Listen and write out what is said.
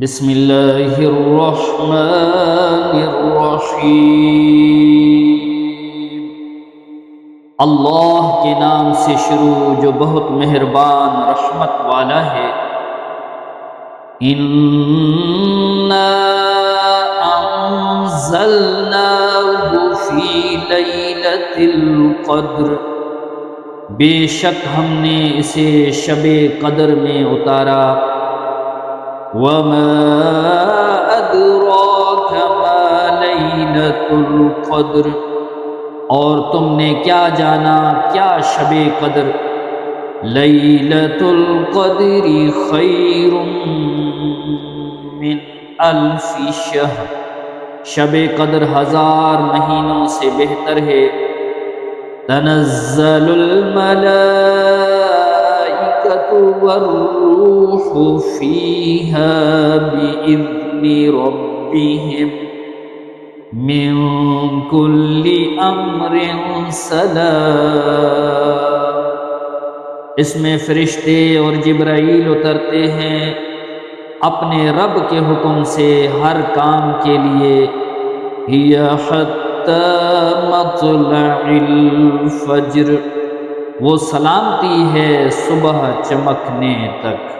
بسم اللہ الرحمن الرحیم۔ اللہ کے نام سے شروع جو بہت مہربان رحمت والا ہے۔ اِنَّا أَنزَلْنَاهُ فِي لَيْلَةِ الْقَدْرِ، بے شک ہم نے اسے شب قدر میں اتارا۔ وَمَا أَدْرَاكَ مَا لَيْلَةُ الْقَدْرِ، اور تم نے کیا جانا کیا شب قدر۔ لَيْلَةُ الْقَدْرِ خَيْرٌ مِّنْ أَلْفِ شَهْرٍ، شب قدر 1000 مہینوں سے بہتر ہے۔ تنزل والروح فيها بإذن ربهم من كل أمر سلام، اس میں فرشتے اور جبرائیل اترتے ہیں اپنے رب کے حکم سے ہر کام کے لیے۔ هي حتى مطلع الفجر، وہ سلامتی ہے صبح چمکنے تک۔